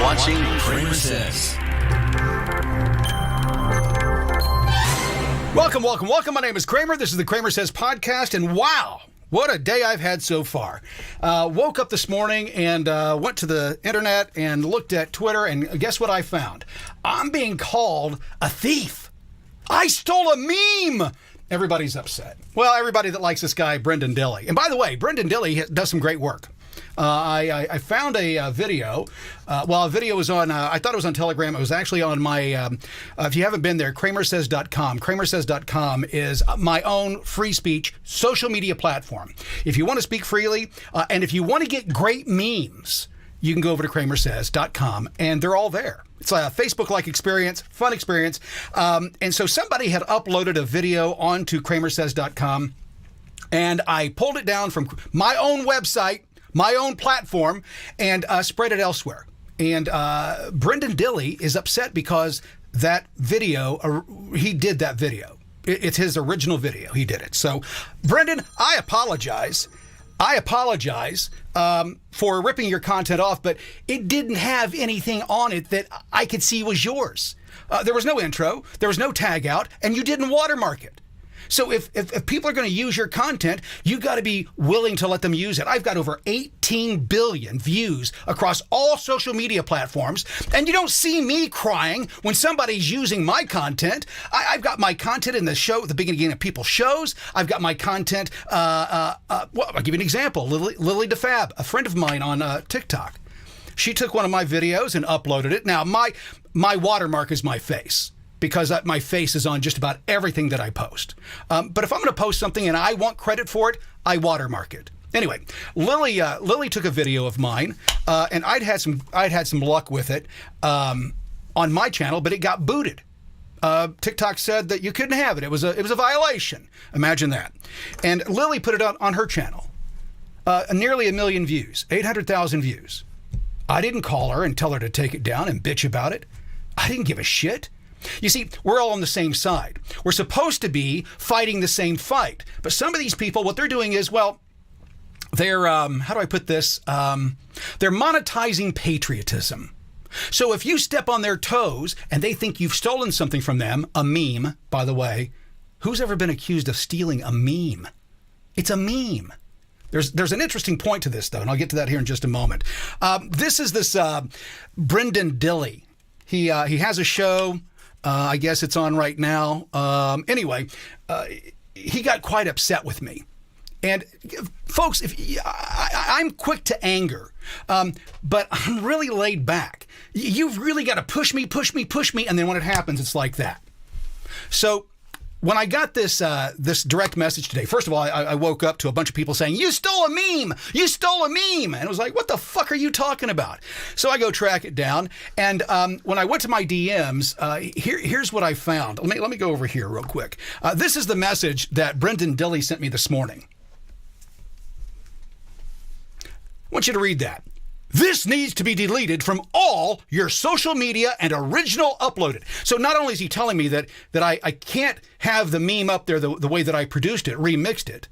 watching CramerSez. Welcome. My name is Kramer. This is the CramerSez podcast, and wow, what a day I've had so far. Woke up this morning and went to the internet and looked at Twitter, and guess what I found? I'm being called a thief. I stole a meme. Everybody's upset. Well, everybody that likes this guy, Brendan Dilley. And by the way, Brendan Dilley does some great work. I found a video. A video was on, I thought it was on Telegram. It was actually on my, if you haven't been there, CramerSez.com. CramerSez.com is my own free speech social media platform. If you want to speak freely, and if you want to get great memes, you can go over to CramerSez.com, and they're all there. It's a Facebook-like experience, fun experience. And so somebody had uploaded a video onto CramerSez.com, and I pulled it down from my own website, my own platform, and spread it elsewhere. And Brendan Dilley is upset because that video, he did that video. It's his original video. He did it. So, Brendan, I apologize. For ripping your content off, but it didn't have anything on it that I could see was yours. There was no intro, there was no tag out, and you didn't watermark it. So if people are going to use your content, you got to be willing to let them use it. I've got over 18 billion views across all social media platforms, and you don't see me crying when somebody's using my content. I've got my content in the show at the beginning of people's shows. I've got my content. I'll give you an example. Lily DeFab, a friend of mine on TikTok. She took one of my videos and uploaded it. Now, my watermark is my face, because my face is on just about everything that I post. But if I'm going to post something and I want credit for it, I watermark it. Anyway, Lily took a video of mine, and I'd had some luck with it on my channel, but it got booted. TikTok said that you couldn't have it. It was a violation. Imagine that. And Lily put it on her channel. Nearly 1 million views, 800,000 views. I didn't call her and tell her to take it down and bitch about it. I didn't give a shit. You see, we're all on the same side. We're supposed to be fighting the same fight. But some of these people, what they're doing is, well, they're, how do I put this? They're monetizing patriotism. So if you step on their toes and they think you've stolen something from them, a meme, by the way, who's ever been accused of stealing a meme? It's a meme. There's an interesting point to this, though, and I'll get to that here in just a moment. This is Brendan Dilley. He has a show. I guess it's on right now. Anyway, he got quite upset with me. And folks, I'm quick to anger, but I'm really laid back. You've really got to push me, and then when it happens, it's like that. So when I got this direct message today, first of all, I woke up to a bunch of people saying, "You stole a meme! You stole a meme!" And it was like, what the fuck are you talking about? So I go track it down, and when I went to my DMs, here's what I found. Let me go over here real quick. This is the message that Brendan Dilley sent me this morning. I want you to read that. "This needs to be deleted from all your social media and original uploaded." So not only is he telling me that I can't have the meme up there the way that I produced it, remixed it,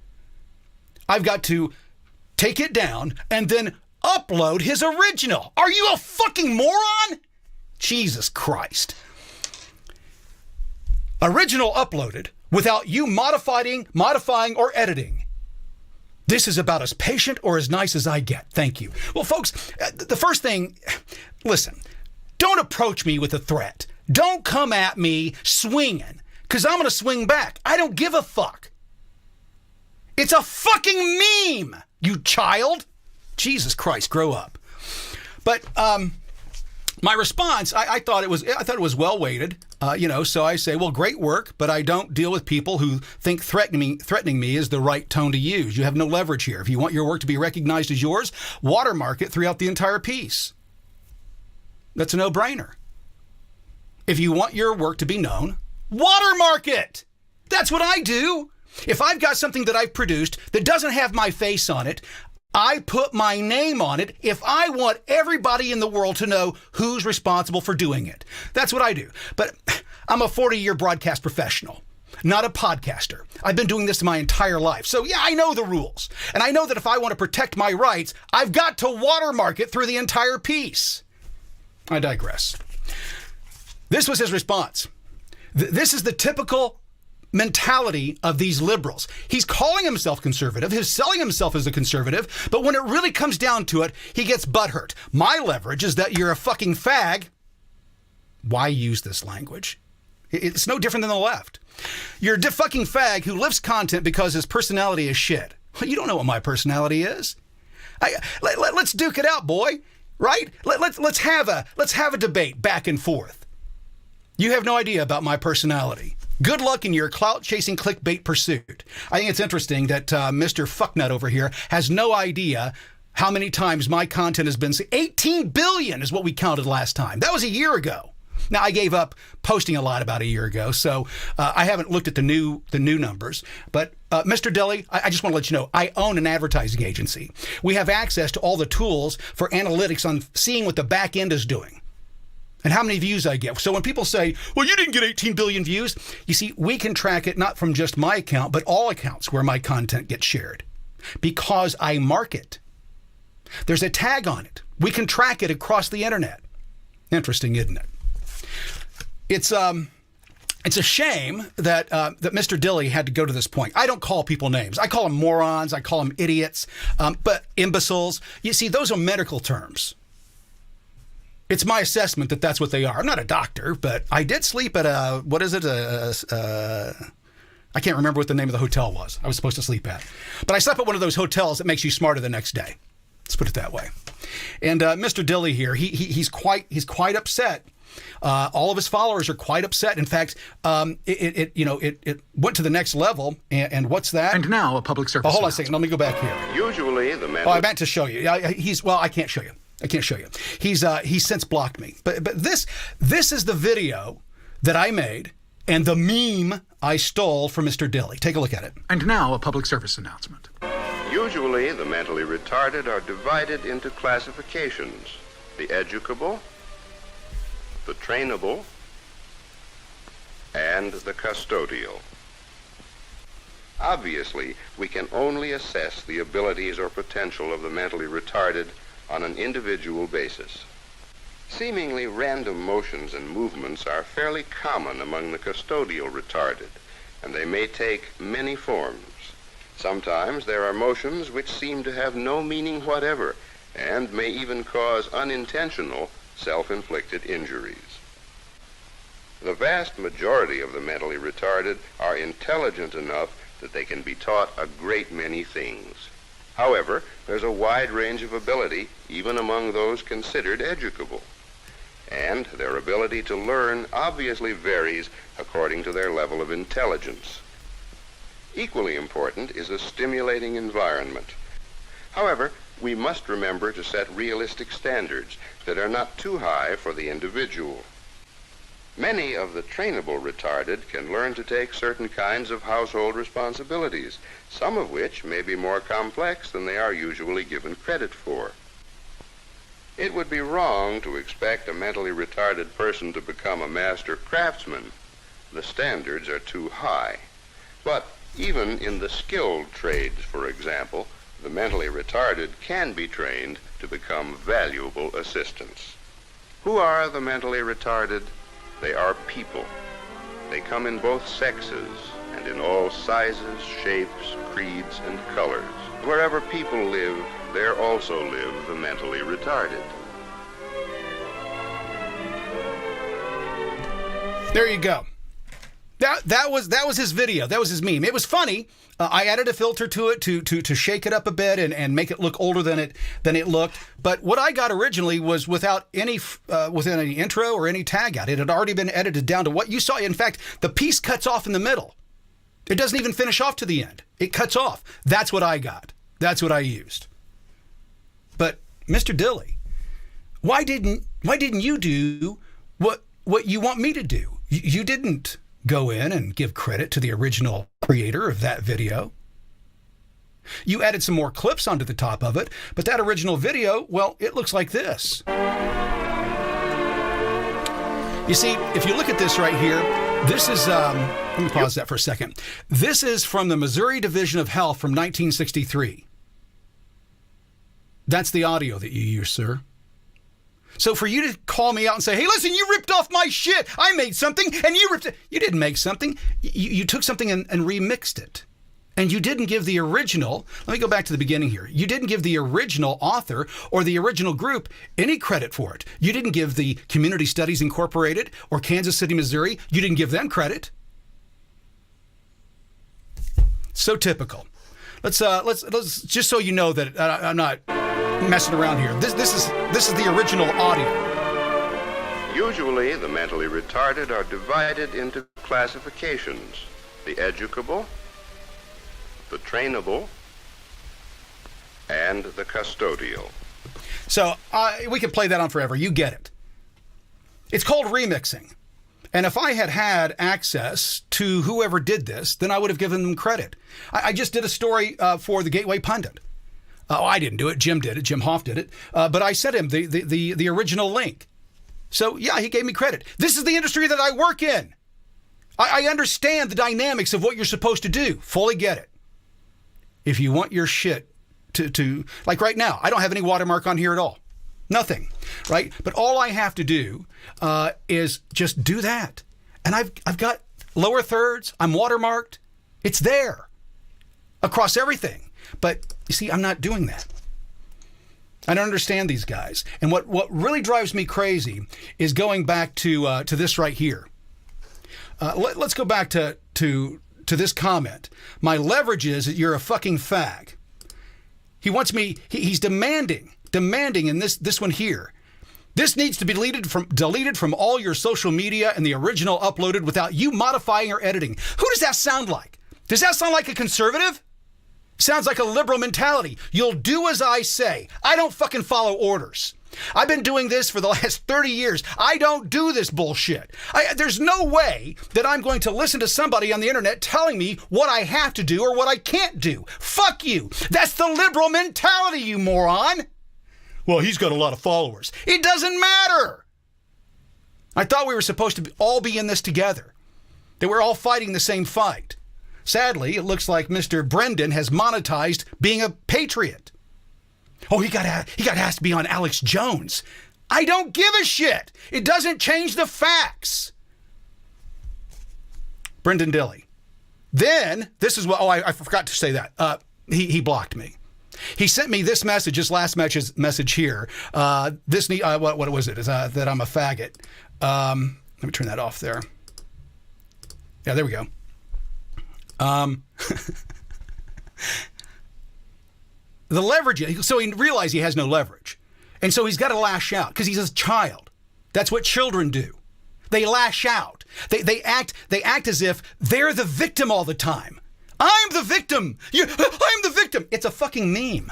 I've got to take it down and then upload his original. Are you a fucking moron? Jesus Christ. Original uploaded without you modifying or editing. This is about as patient or as nice as I get. Thank you. Well, folks, the first thing, listen, don't approach me with a threat. Don't come at me swinging, because I'm going to swing back. I don't give a fuck. It's a fucking meme, you child. Jesus Christ, grow up. But my response, I thought it was well weighted. So I say, well, great work, but I don't deal with people who think threatening me is the right tone to use. You have no leverage here. If you want your work to be recognized as yours, watermark it throughout the entire piece. That's a no-brainer. If you want your work to be known, watermark it. That's what I do. If I've got something that I've produced that doesn't have my face on it, I put my name on it if I want everybody in the world to know who's responsible for doing it. That's what I do. But I'm a 40-year broadcast professional, not a podcaster. I've been doing this my entire life. So yeah, I know the rules. And I know that if I want to protect my rights, I've got to watermark it through the entire piece. I digress. This was his response. This is the typical mentality of these liberals. He's calling himself conservative. He's selling himself as a conservative. But when it really comes down to it, he gets butthurt. My leverage is that you're a fucking fag. Why use this language? It's no different than the left. You're a fucking fag who lifts content because his personality is shit. Well, you don't know what my personality is. Let's duke it out, boy. Right? Let's have a debate back and forth. You have no idea about my personality. Good luck in your clout-chasing clickbait pursuit. I think it's interesting that Mr. Fucknut over here has no idea how many times my content has been seen. 18 billion is what we counted last time. That was a year ago. Now, I gave up posting a lot about a year ago, so I haven't looked at the new numbers. But Mr. Dilly, I just want to let you know, I own an advertising agency. We have access to all the tools for analytics on seeing what the back end is doing and how many views I get. So when people say, well, you didn't get 18 billion views, you see, we can track it not from just my account, but all accounts where my content gets shared because I market. There's a tag on it. We can track it across the internet. Interesting, isn't it? It's a shame that Mr. Dilly had to go to this point. I don't call people names. I call them morons. I call them idiots, but imbeciles. You see, those are medical terms. It's my assessment that that's what they are. I'm not a doctor, but I did sleep at I can't remember what the name of the hotel was I was supposed to sleep at. But I slept at one of those hotels that makes you smarter the next day. Let's put it that way. And Mr. Dilly here, he's quite upset. All of his followers are quite upset. In fact, it went to the next level. And what's that? And now a public service. Oh, hold on a second. Let me go back here. Usually the man. Oh, I meant to show you. I can't show you. I can't show you. He's since blocked me. But this is the video that I made and the meme I stole from Mr. Dilly. Take a look at it. And now a public service announcement. Usually the mentally retarded are divided into classifications: the educable, the trainable, and the custodial. Obviously, we can only assess the abilities or potential of the mentally retarded on an individual basis. Seemingly random motions and movements are fairly common among the custodial retarded, and they may take many forms. Sometimes there are motions which seem to have no meaning whatever and may even cause unintentional self-inflicted injuries. The vast majority of the mentally retarded are intelligent enough that they can be taught a great many things. However, there's a wide range of ability even among those considered educable. And their ability to learn obviously varies according to their level of intelligence. Equally important is a stimulating environment. However, we must remember to set realistic standards that are not too high for the individual. Many of the trainable retarded can learn to take certain kinds of household responsibilities, some of which may be more complex than they are usually given credit for. It would be wrong to expect a mentally retarded person to become a master craftsman. The standards are too high. But even in the skilled trades, for example, the mentally retarded can be trained to become valuable assistants. Who are the mentally retarded? They are people. They come in both sexes and in all sizes, shapes, creeds, and colors. Wherever people live, there also live the mentally retarded. There you go. That was his video. That was his meme. It was funny. I added a filter to it to shake it up a bit and make it look older than it looked. But what I got originally was without any intro or any tag out. It had already been edited down to what you saw. In fact, the piece cuts off in the middle. It doesn't even finish off to the end. It cuts off. That's what I got. That's what I used. But Mr. Dilly, why didn't you do what you want me to do? You didn't go in and give credit to the original creator of that video. You added some more clips onto the top of it, but that original video, well, it looks like this. You see, if you look at this right here, this is, let me pause that for a second. This is from the Missouri Division of Health from 1963. That's the audio that you use, sir. So for you to call me out and say, hey, listen, you ripped off my shit. I made something and you ripped it. You didn't make something. You took something and remixed it. And you didn't give the original, let me go back to the beginning here. You didn't give the original author or the original group any credit for it. You didn't give the Community Studies Incorporated or Kansas City, Missouri. You didn't give them credit. So typical. Let's just so you know that I'm not messing around here. This is the original audio. Usually, the mentally retarded are divided into classifications: the educable, the trainable, and the custodial. So we could play that on forever. You get it. It's called remixing. And if I had access to whoever did this, then I would have given them credit. I just did a story for the Gateway Pundit. Oh, I didn't do it. Jim did it. Jim Hoff did it. But I sent him the original link. So, yeah, he gave me credit. This is the industry that I work in. I understand the dynamics of what you're supposed to do. Fully get it. If you want your shit to like right now, I don't have any watermark on here at all. Nothing, right? But all I have to do is just do that. And I've got lower thirds. I'm watermarked. It's there across everything. But you see, I'm not doing that. I don't understand these guys. And what really drives me crazy is going back to this right here. Let's go back to this comment. My leverage is that you're a fucking fag. He wants me. He's demanding in this one here. This needs to be deleted from all your social media and the original uploaded without you modifying or editing. Who does that sound like? Does that sound like a conservative? Sounds like a liberal mentality. You'll do as I say. I don't fucking follow orders. I've been doing this for the last 30 years. I don't do this bullshit. There's no way that I'm going to listen to somebody on the internet telling me what I have to do or what I can't do. Fuck you. That's the liberal mentality, you moron. Well, he's got a lot of followers. It doesn't matter. I thought we were supposed to all be in this together, that we're all fighting the same fight. Sadly, it looks like Mr. Brendan has monetized being a patriot. Oh, he got asked to be on Alex Jones. I don't give a shit. It doesn't change the facts. Brendan Dilley. Then, this is what, I forgot to say that. He blocked me. He sent me this message, his last message here. What was it? Is that I'm a faggot. Let me turn that off there. Yeah, there we go. The leverage, so he realized he has no leverage. And so he's got to lash out because he's a child. That's what children do. They lash out. They act as if they're the victim all the time. I'm the victim. I'm the victim. It's a fucking meme.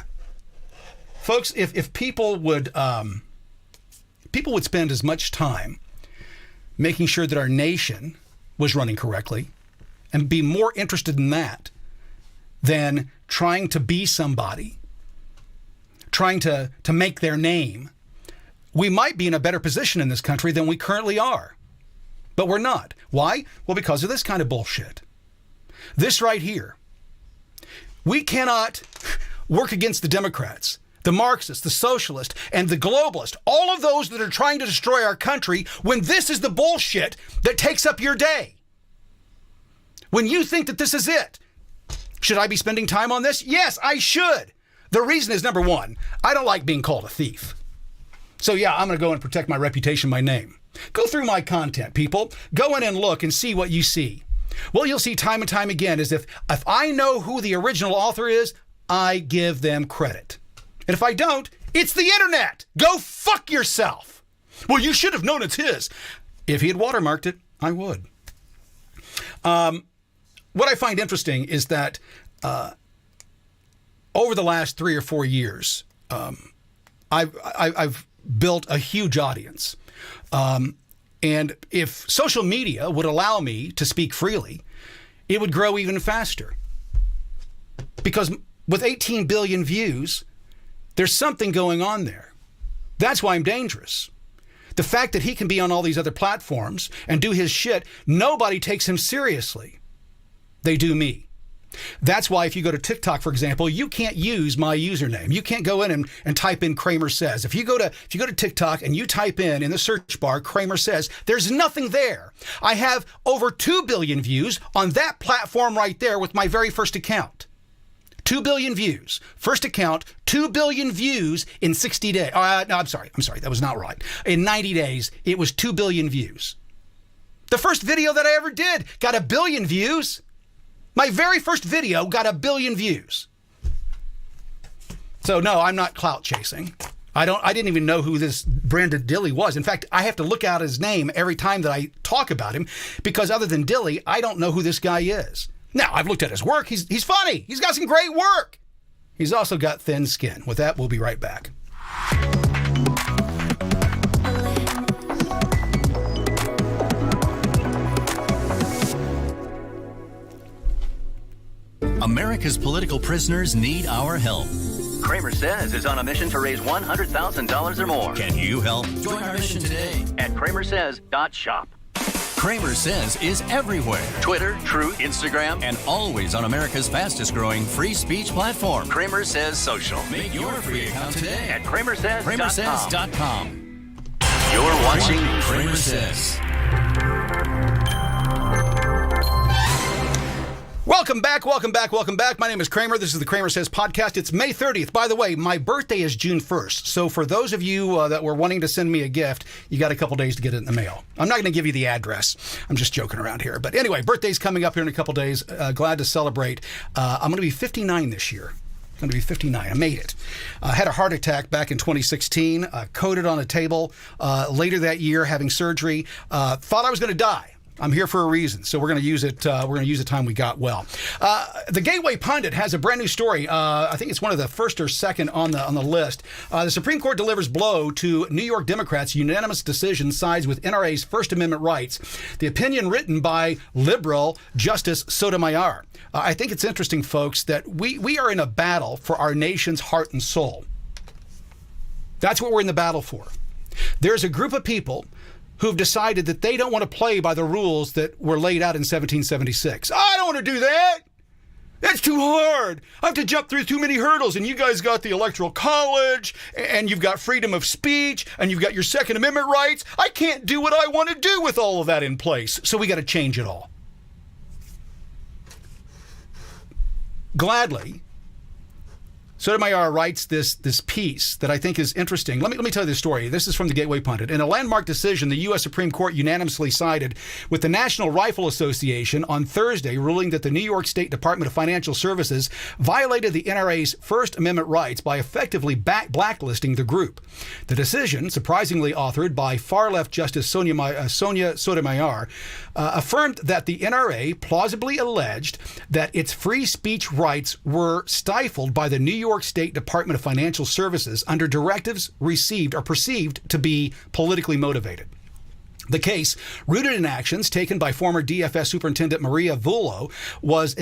Folks, if people would spend as much time making sure that our nation was running correctly and be more interested in that than trying to be somebody, trying to make their name, we might be in a better position in this country than we currently are. But we're not. Why? Well, because of this kind of bullshit. This right here. We cannot work against the Democrats, the Marxists, the socialists, and the globalists, all of those that are trying to destroy our country when this is the bullshit that takes up your day. When you think that this is it. Should I be spending time on this? Yes, I should. The reason is, number one, I don't like being called a thief. So yeah, I'm going to go and protect my reputation, my name. Go through my content, people. Go in and look and see what you see. Well, you'll see time and time again is if I know who the original author is, I give them credit. And if I don't, it's the internet. Go fuck yourself. Well, you should have known it's his. If he had watermarked it, I would. What I find interesting is that over the last 3 or 4 years, I've built a huge audience. And if social media would allow me to speak freely, it would grow even faster. Because with 18 billion views, there's something going on there. That's why I'm dangerous. The fact that he can be on all these other platforms and do his shit, nobody takes him seriously. They do me. That's why if you go to TikTok, for example, you can't use my username. You can't go in and type in CramerSez. If you go to TikTok and you type in the search bar CramerSez, there's nothing there. I have over 2 billion views on that platform right there with my very first account. 2 billion views. First account, 2 billion views in 60 days. No, I'm sorry. That was not right. In 90 days, it was 2 billion views. The first video that I ever did got 1 billion views. My very first video got 1 billion views. So no, I'm not clout chasing. I didn't even know who this Brandon Dilley was. In fact, I have to look out his name every time that I talk about him because other than Dilley, I don't know who this guy is. Now, I've looked at his work. He's funny. He's got some great work. He's also got thin skin. With that, we'll be right back. America's political prisoners need our help. CramerSez is on a mission to raise $100,000 or more. Can you help? Join our mission today At CramerSez.shop. CramerSez is everywhere. Twitter, Truth, Instagram, And always on America's fastest growing free speech platform. CramerSez Social. Make your free account today At CramerSez.com. CramerSez.com. You're watching CramerSez. Welcome back. My name is Kramer. This is the CramerSez podcast. It's May 30th. By the way, my birthday is June 1st. So for those of you that were wanting to send me a gift, you got a couple days to get it in the mail. I'm not going to give you the address. I'm just joking around here. But anyway, birthday's coming up here in a couple days. Glad to celebrate. I'm going to be 59 this year. I'm going to be 59. I made it. Had a heart attack back in 2016. Coded on a table. Later that year, having surgery. Thought I was going to die. I'm here for a reason, so we're going to use it. We're going to use the time we got well. The Gateway Pundit has a brand new story. I think it's one of the first or second on the list. The Supreme Court delivers blow to New York Democrats. Unanimous decision sides with NRA's First Amendment rights. The opinion written by liberal Justice Sotomayor. I think it's interesting, folks, that we are in a battle for our nation's heart and soul. That's what we're in the battle for. There's a group of people who've decided that they don't want to play by the rules that were laid out in 1776. I don't want to do that. That's too hard. I have to jump through too many hurdles. And you guys got the Electoral College, and you've got freedom of speech, and you've got your Second Amendment rights. I can't do what I want to do with all of that in place. So we got to change it all. Gladly, Sotomayor writes this piece that I think is interesting. Let me tell you this story. This is from the Gateway Pundit. In a landmark decision, the U.S. Supreme Court unanimously sided with the National Rifle Association on Thursday, ruling that the New York State Department of Financial Services violated the NRA's First Amendment rights by effectively blacklisting the group. The decision, surprisingly authored by far-left Justice Sonia Sotomayor, affirmed that the NRA plausibly alleged that its free speech rights were stifled by the New York State Department of Financial Services under directives received or perceived to be politically motivated. The case, rooted in actions taken by former DFS Superintendent Maria Vullo,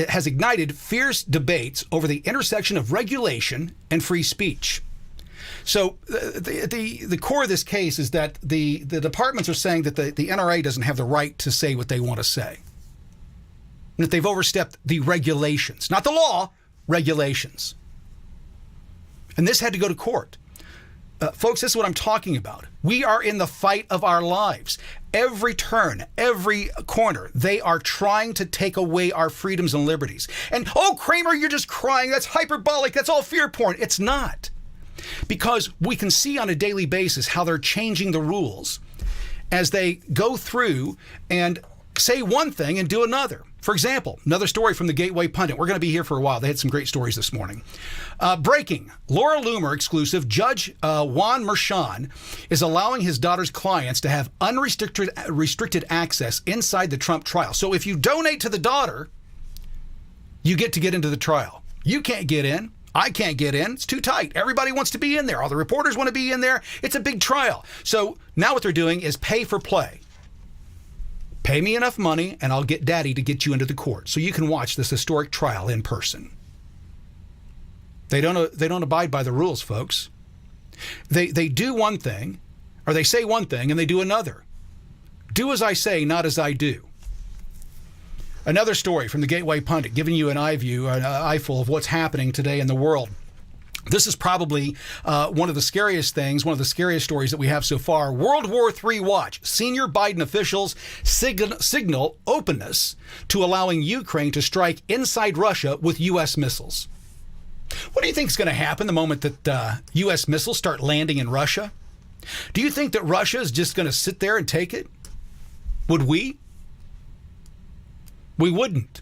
has ignited fierce debates over the intersection of regulation and free speech. So the core of this case is that the departments are saying that the NRA doesn't have the right to say what they want to say, and that they've overstepped the regulations, not the law, regulations. And this had to go to court. Folks, this is what I'm talking about. We are in the fight of our lives. Every turn, every corner, they are trying to take away our freedoms and liberties. And, oh, Kramer, you're just crying. That's hyperbolic. That's all fear porn. It's not. Because we can see on a daily basis how they're changing the rules as they go through and say one thing and do another. For example, another story from the Gateway Pundit. We're going to be here for a while. They had some great stories this morning. Breaking. Laura Loomer exclusive. Judge Juan Merchan is allowing his daughter's clients to have unrestricted access inside the Trump trial. So if you donate to the daughter, you get to get into the trial. You can't get in. I can't get in. It's too tight. Everybody wants to be in there. All the reporters want to be in there. It's a big trial. So now what they're doing is pay for play. Pay me enough money and I'll get daddy to get you into the court so you can watch this historic trial in person. They don't abide by the rules, folks. They do one thing, or they say one thing and they do another. Do as I say, not as I do. Another story from the Gateway Pundit, giving you an eyeful of what's happening today in the world. This is probably one of the scariest things, one of the scariest stories that we have so far. World War III watch. Senior Biden officials signal openness to allowing Ukraine to strike inside Russia with U.S. missiles. What do you think is going to happen the moment that U.S. missiles start landing in Russia? Do you think that Russia is just going to sit there and take it? Would we? We wouldn't.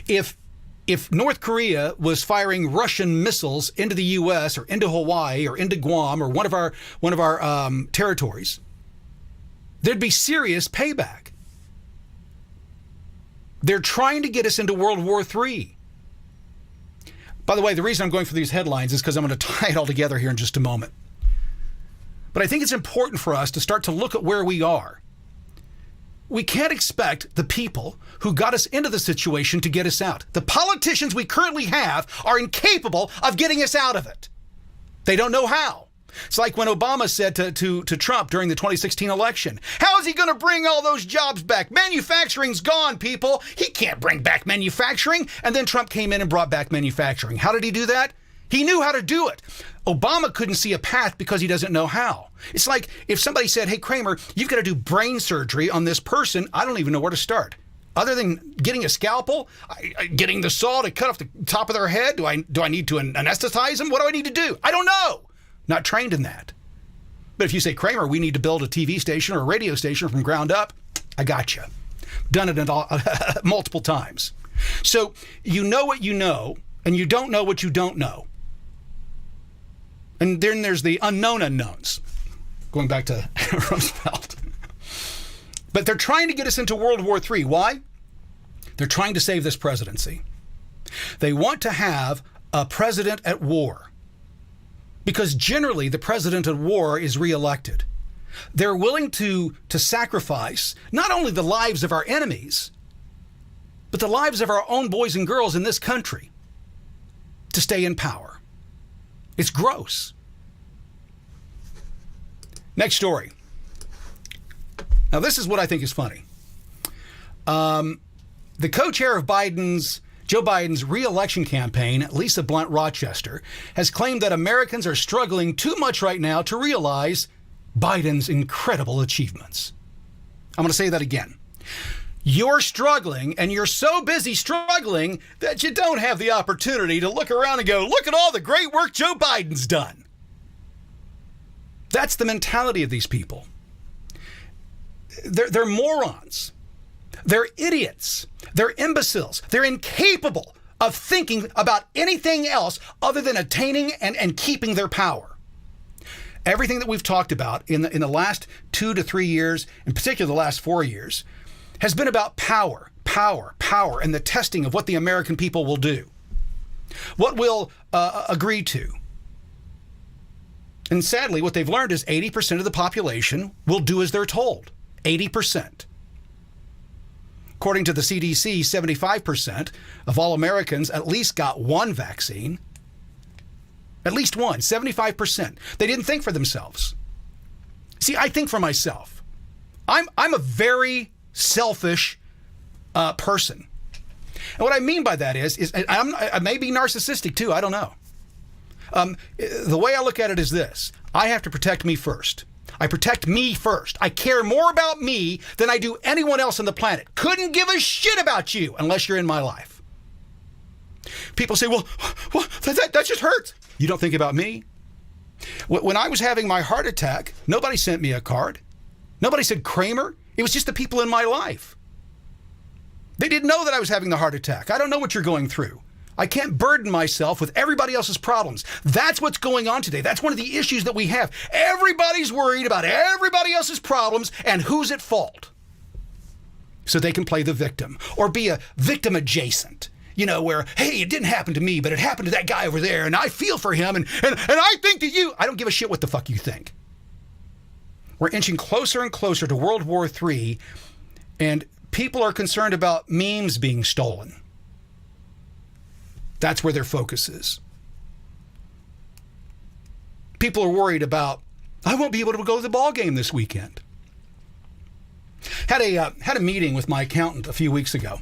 If North Korea was firing Russian missiles into the U.S. or into Hawaii or into Guam or one of our territories, there'd be serious payback. They're trying to get us into World War III. By the way, the reason I'm going for these headlines is because I'm going to tie it all together here in just a moment. But I think it's important for us to start to look at where we are. We can't expect the people who got us into the situation to get us out. The politicians we currently have are incapable of getting us out of it. They don't know how. It's like when Obama said to Trump during the 2016 election, how is he going to bring all those jobs back? Manufacturing's gone, people. He can't bring back manufacturing. And then Trump came in and brought back manufacturing. How did he do that? He knew how to do it. Obama couldn't see a path because he doesn't know how. It's like if somebody said, hey, Kramer, you've got to do brain surgery on this person. I don't even know where to start. Other than getting a scalpel, getting the saw to cut off the top of their head, do I need to anesthetize them? What do I need to do? I don't know. Not trained in that. But if you say, Kramer, we need to build a TV station or a radio station from ground up, I got you. Done it multiple times. So you know what you know, and you don't know what you don't know. And then there's the unknown unknowns, going back to Roosevelt. But they're trying to get us into World War III. Why? They're trying to save this presidency. They want to have a president at war, because generally the president at war is reelected. They're willing to sacrifice not only the lives of our enemies, but the lives of our own boys and girls in this country to stay in power. It's gross. Next story. Now, this is what I think is funny. The co-chair of Joe Biden's re-election campaign, Lisa Blunt Rochester, has claimed that Americans are struggling too much right now to realize Biden's incredible achievements. I'm going to say that again. You're struggling, and you're so busy struggling that you don't have the opportunity to look around and go, look at all the great work Joe Biden's done. That's the mentality of these people. They're morons. They're idiots. They're imbeciles. They're incapable of thinking about anything else other than attaining and keeping their power. Everything that we've talked about in the last 2 to 3 years, in particular the last 4 years, has been about power, and the testing of what the American people will do, what we'll agree to. And sadly, what they've learned is 80% of the population will do as they're told. 80%. According to the CDC, 75% of all Americans at least got one vaccine. At least one, 75%. They didn't think for themselves. See, I think for myself. I'm a very selfish person. And what I mean by that is I may be narcissistic too. I don't know. The way I look at it is this. I have to protect me first. I protect me first. I care more about me than I do anyone else on the planet. Couldn't give a shit about you unless you're in my life. People say, well that just hurts. You don't think about me? When I was having my heart attack, nobody sent me a card. Nobody said, Kramer. It was just the people in my life. They didn't know that I was having the heart attack. I don't know what you're going through. I can't burden myself with everybody else's problems. That's what's going on today. That's one of the issues that we have. Everybody's worried about everybody else's problems and who's at fault. So they can play the victim or be a victim adjacent. You know, where, hey, it didn't happen to me, but it happened to that guy over there, and I feel for him, and I think that you... I don't give a shit what the fuck you think. We're inching closer and closer to World War III, and people are concerned about memes being stolen. That's where their focus is. People are worried about, I won't be able to go to the ball game this weekend. Had a meeting with my accountant a few weeks ago.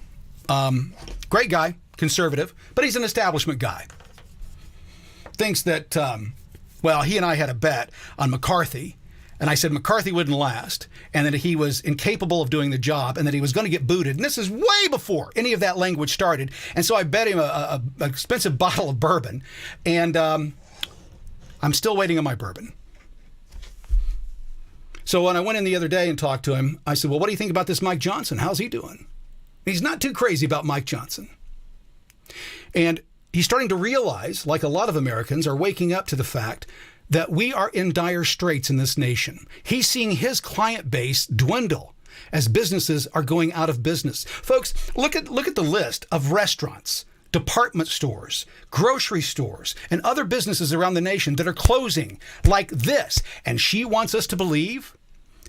Great guy, conservative, but he's an establishment guy. Thinks that, he and I had a bet on McCarthy, and I said McCarthy wouldn't last, and that he was incapable of doing the job, and that he was going to get booted. And this is way before any of that language started. And so I bet him an expensive bottle of bourbon, and I'm still waiting on my bourbon. So when I went in the other day and talked to him, I said, well, what do you think about this Mike Johnson? How's he doing? He's not too crazy about Mike Johnson. And he's starting to realize, like a lot of Americans, are waking up to the fact that we are in dire straits in this nation. He's seeing his client base dwindle as businesses are going out of business. Folks, look at the list of restaurants, department stores, grocery stores, and other businesses around the nation that are closing like this. And she wants us to believe,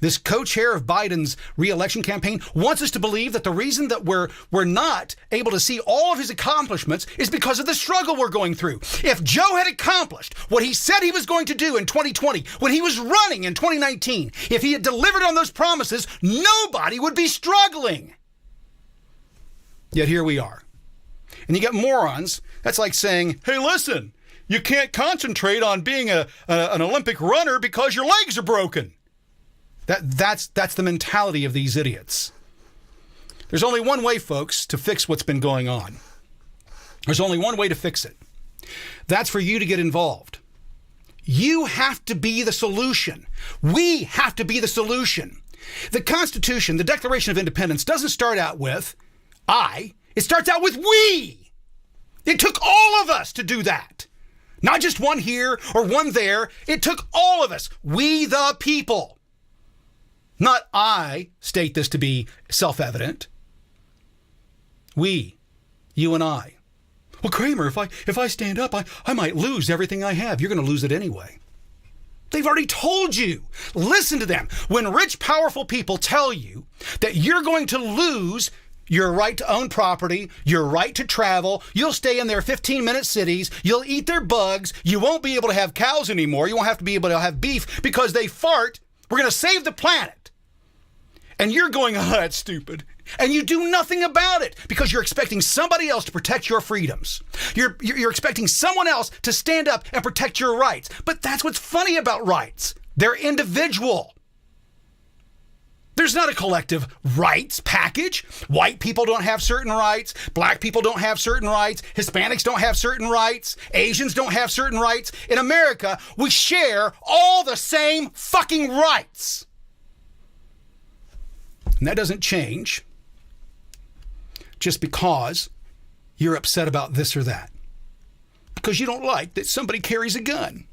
this co-chair of Biden's re-election campaign wants us to believe that the reason that we're not able to see all of his accomplishments is because of the struggle we're going through. If Joe had accomplished what he said he was going to do in 2020, when he was running in 2019, if he had delivered on those promises, nobody would be struggling. Yet here we are. And you get morons. That's like saying, hey, listen, you can't concentrate on being an Olympic runner because your legs are broken. That's the mentality of these idiots. There's only one way, folks, to fix what's been going on. There's only one way to fix it. That's for you to get involved. You have to be the solution. We have to be the solution. The Constitution, the Declaration of Independence, doesn't start out with I. It starts out with we. It took all of us to do that. Not just one here or one there. It took all of us. We the people. Not I state this to be self-evident. We, you and I. Well, Kramer, if I stand up, I might lose everything I have. You're going to lose it anyway. They've already told you. Listen to them. When rich, powerful people tell you that you're going to lose your right to own property, your right to travel, you'll stay in their 15-minute cities, you'll eat their bugs, you won't be able to have cows anymore, you won't have to be able to have beef because they fart, we're going to save the planet. And you're going, oh, that's stupid. And you do nothing about it because you're expecting somebody else to protect your freedoms. You're expecting someone else to stand up and protect your rights. But that's what's funny about rights. They're individual. There's not a collective rights package. White people don't have certain rights. Black people don't have certain rights. Hispanics don't have certain rights. Asians don't have certain rights. In America, we share all the same fucking rights. And that doesn't change just because you're upset about this or that. Because you don't like that somebody carries a gun.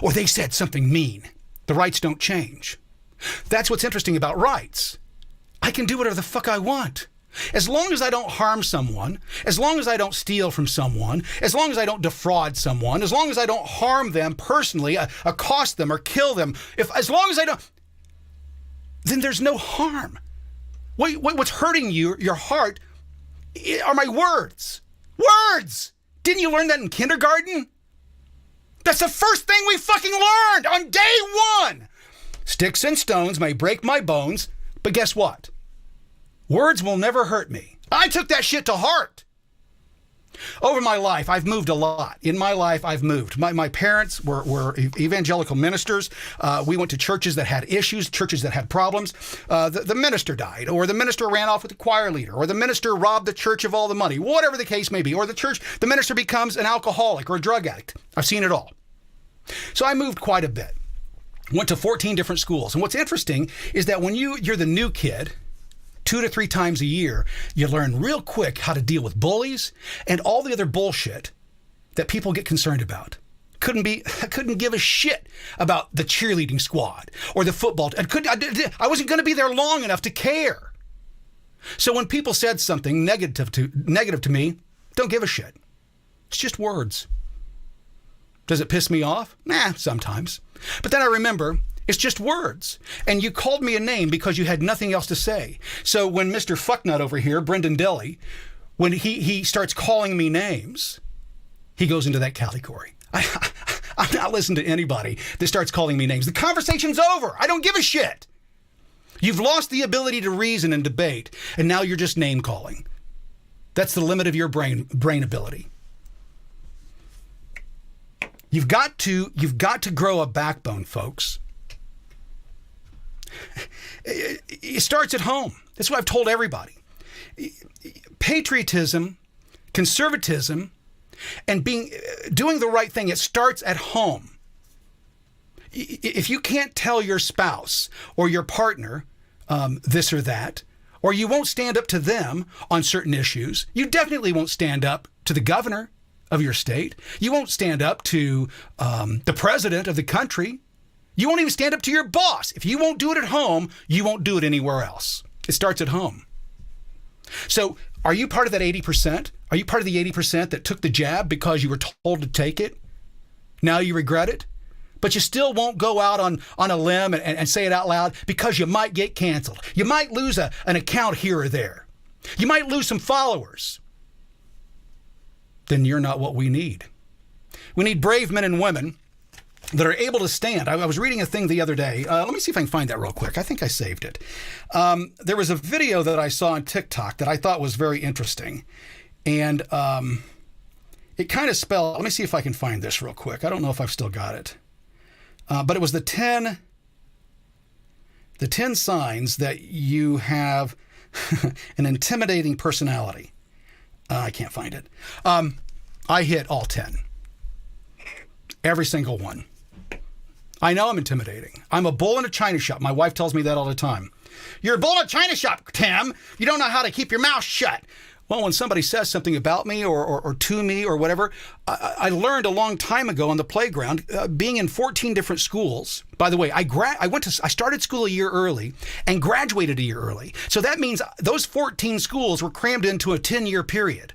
Or they said something mean. The rights don't change. That's what's interesting about rights. I can do whatever the fuck I want. As long as I don't harm someone, as long as I don't steal from someone, as long as I don't defraud someone, as long as I don't harm them personally, accost them or kill them, as long as I don't, then there's no harm. What's hurting your heart are my words. Words! Didn't you learn that in kindergarten? That's the first thing we fucking learned on day one. Sticks and stones may break my bones, but guess what? Words will never hurt me. I took that shit to heart. Over my life, I've moved a lot. In my life, I've moved. My parents were evangelical ministers. We went to churches that had issues, churches that had problems. The minister died, or the minister ran off with the choir leader, or the minister robbed the church of all the money, whatever the case may be, or the minister becomes an alcoholic or a drug addict. I've seen it all. So I moved quite a bit. Went to 14 different schools. And what's interesting is that when you're the new kid, 2 to 3 times a year, you learn real quick how to deal with bullies and all the other bullshit that people get concerned about. I couldn't give a shit about the cheerleading squad or the football. I wasn't going to be there long enough to care. So when people said something negative to me, don't give a shit. It's just words. Does it piss me off? Nah, sometimes. But then I remember, it's just words. And you called me a name because you had nothing else to say. So when Mr. Fucknut over here, Brendan Deli, when he starts calling me names, he goes into that category. I'm not listening to anybody that starts calling me names. The conversation's over. I don't give a shit. You've lost the ability to reason and debate, and now you're just name calling. That's the limit of your brain ability. You've got to grow a backbone, folks. It starts at home. That's what I've told everybody. Patriotism, conservatism, and doing the right thing, it starts at home. If you can't tell your spouse or your partner this or that, or you won't stand up to them on certain issues, you definitely won't stand up to the governor of your state. You won't stand up to the president of the country. You won't even stand up to your boss. If you won't do it at home, you won't do it anywhere else. It starts at home. So are you part of that 80%? Are you part of the 80% that took the jab because you were told to take it? Now you regret it? But you still won't go out on a limb and say it out loud because you might get canceled. You might lose an account here or there. You might lose some followers. Then you're not what we need. We need brave men and women that are able to stand. I was reading a thing the other day. Let me see if I can find that real quick. I think I saved it. There was a video that I saw on TikTok that I thought was very interesting. And it kind of spelled, let me see if I can find this real quick. I don't know if I've still got it. But it was the 10 signs that you have an intimidating personality. I can't find it. I hit all 10. Every single one. I know I'm intimidating. I'm a bull in a china shop. My wife tells me that all the time. You're a bull in a china shop, Tim. You don't know how to keep your mouth shut. Well, when somebody says something about me or to me or whatever, I learned a long time ago on the playground, being in 14 different schools. By the way, I started school a year early and graduated a year early. So that means those 14 schools were crammed into a 10-year period.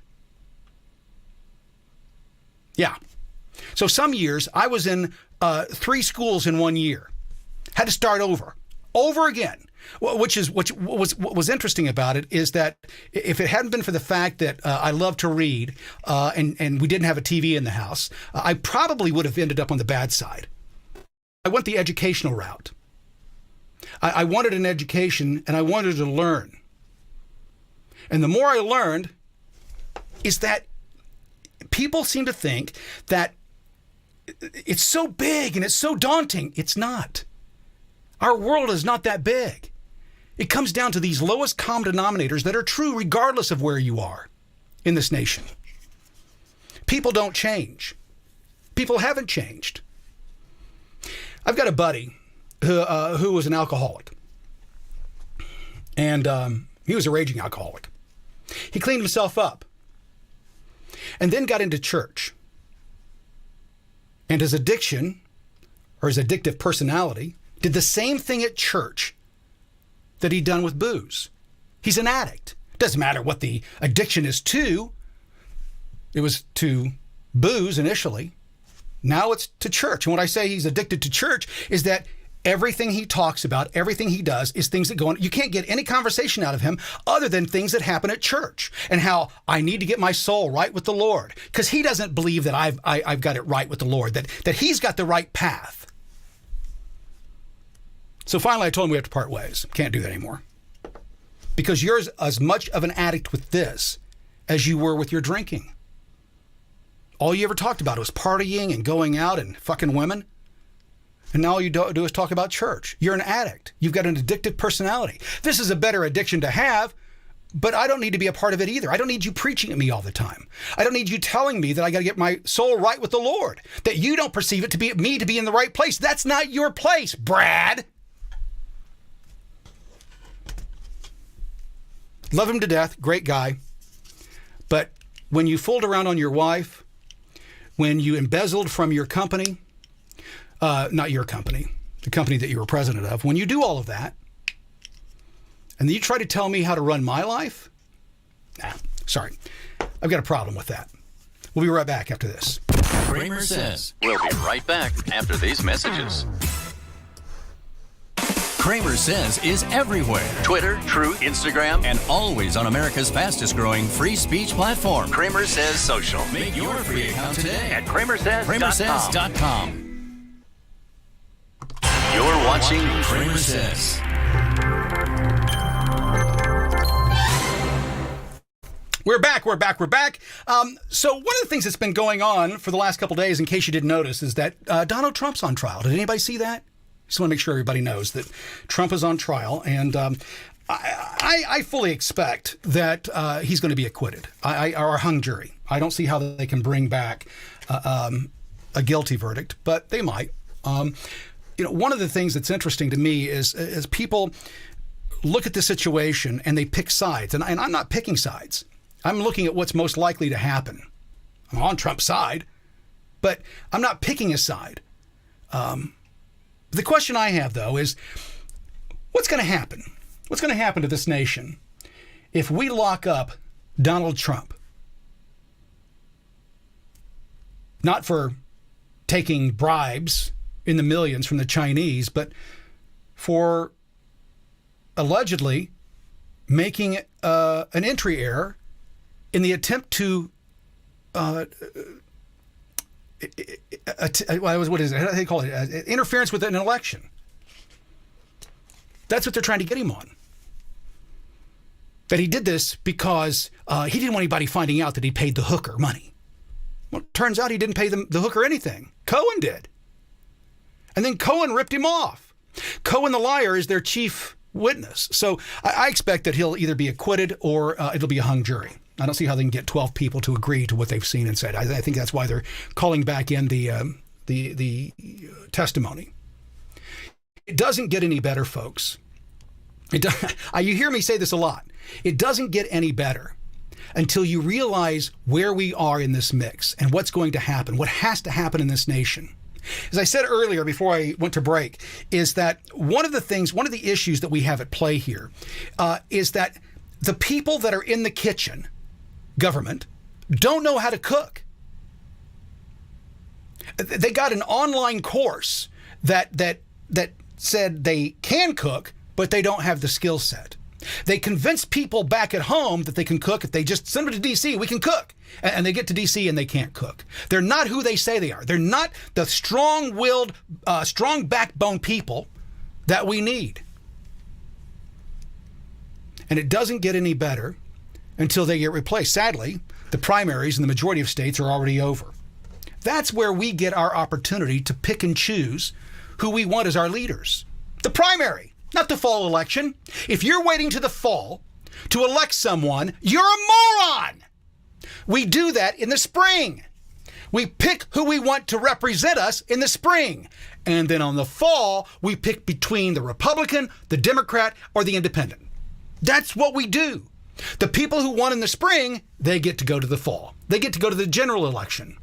Yeah. So some years I was in 3 schools in 1 year. Had to start over again. What was interesting about it is that if it hadn't been for the fact that I love to read and we didn't have a TV in the house, I probably would have ended up on the bad side. I went the educational route. I wanted an education and I wanted to learn. And the more I learned is that people seem to think that it's so big and it's so daunting. It's not. Our world is not that big. It comes down to these lowest common denominators that are true regardless of where you are in this nation. People don't change. People haven't changed. I've got a buddy who was an alcoholic. And he was a raging alcoholic. He cleaned himself up and then got into church. And his addiction, or his addictive personality, did the same thing at church that he'd done with booze. He's an addict. Doesn't matter what the addiction is to. It was to booze initially. Now it's to church. And when I say he's addicted to church is that everything he talks about, everything he does is things that go on. You can't get any conversation out of him other than things that happen at church and how I need to get my soul right with the Lord. Because he doesn't believe that I've got it right with the Lord, that he's got the right path. So finally I told him we have to part ways. Can't do that anymore. Because you're as much of an addict with this as you were with your drinking. All you ever talked about was partying and going out and fucking women. And now all you do is talk about church. You're an addict. You've got an addictive personality. This is a better addiction to have, but I don't need to be a part of it either. I don't need you preaching at me all the time. I don't need you telling me that I got to get my soul right with the Lord, that you don't perceive it to be me to be in the right place. That's not your place, Brad. Love him to death. Great guy. But when you fooled around on your wife, when you embezzled from your company, not your company, the company that you were president of, when you do all of that, and then you try to tell me how to run my life, sorry. I've got a problem with that. We'll be right back after this. Kramer Says. We'll be right back after these messages. Kramer Says is everywhere Twitter, True, Instagram, and always on America's fastest growing free speech platform. Kramer Says Social. Make your free account today At CramerSez.com. CramerSez.com. You're watching Kramer Says. We're back. So one of the things that's been going on for the last couple of days, in case you didn't notice, is that Donald Trump's on trial. Did anybody see that? Just want to make sure everybody knows that Trump is on trial, and I fully expect that he's going to be acquitted, or a hung jury. I don't see how they can bring back a guilty verdict, but they might. One of the things that's interesting to me is people look at the situation and they pick sides, and I'm not picking sides. I'm looking at what's most likely to happen. I'm on Trump's side, but I'm not picking a side. The question I have, though, is what's going to happen? What's going to happen to this nation if we lock up Donald Trump? Not for taking bribes in the millions from the Chinese, but for allegedly making an entry error in the attempt to what is it? How do they call it? Interference with an election. That's what they're trying to get him on. That he did this because he didn't want anybody finding out that he paid the hooker money. Well, it turns out he didn't pay the hooker anything. Cohen did. And then Cohen ripped him off. Cohen the liar is their chief witness. So I expect that he'll either be acquitted or it'll be a hung jury. I don't see how they can get 12 people to agree to what they've seen and said. I think that's why they're calling back in the testimony. It doesn't get any better, folks. You hear me say this a lot. It doesn't get any better until you realize where we are in this mix and what's going to happen, what has to happen in this nation. As I said earlier before I went to break, is that one of the issues that we have at play here is that the people that are in the kitchen, government, don't know how to cook. They got an online course that said they can cook, but they don't have the skill set. They convince people back at home that they can cook. If they just send them to D.C., we can cook. And they get to D.C. and they can't cook. They're not who they say they are. They're not the strong-willed, strong backbone people that we need. And it doesn't get any better until they get replaced. Sadly, the primaries in the majority of states are already over. That's where we get our opportunity to pick and choose who we want as our leaders. The primary, not the fall election. If you're waiting to the fall to elect someone, you're a moron. We do that in the spring. We pick who we want to represent us in the spring. And then on the fall, we pick between the Republican, the Democrat, or the Independent. That's what we do. The people who won in the spring, they get to go to the fall. They get to go to the general election.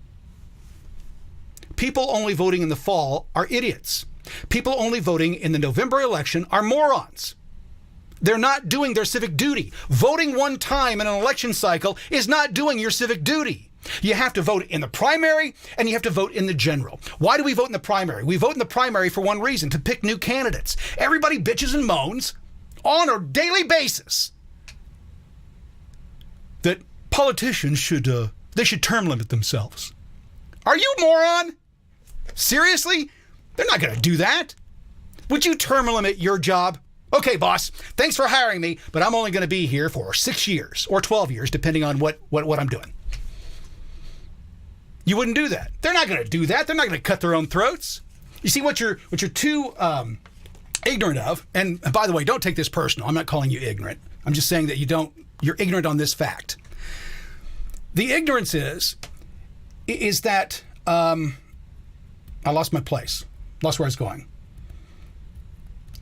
People only voting in the fall are idiots. People only voting in the November election are morons. They're not doing their civic duty. Voting one time in an election cycle is not doing your civic duty. You have to vote in the primary and you have to vote in the general. Why do we vote in the primary? We vote in the primary for one reason, to pick new candidates. Everybody bitches and moans on a daily basis that politicians should term limit themselves. Are you a moron? Seriously? They're not going to do that. Would you term limit your job? Okay, boss, thanks for hiring me, but I'm only going to be here for 6 years or 12 years, depending on what I'm doing. You wouldn't do that. They're not going to do that. They're not going to cut their own throats. You see, what you're too ignorant of, and by the way, don't take this personal. I'm not calling you ignorant. I'm just saying that you're ignorant on this fact. The ignorance is that I lost my place. Lost where I was going.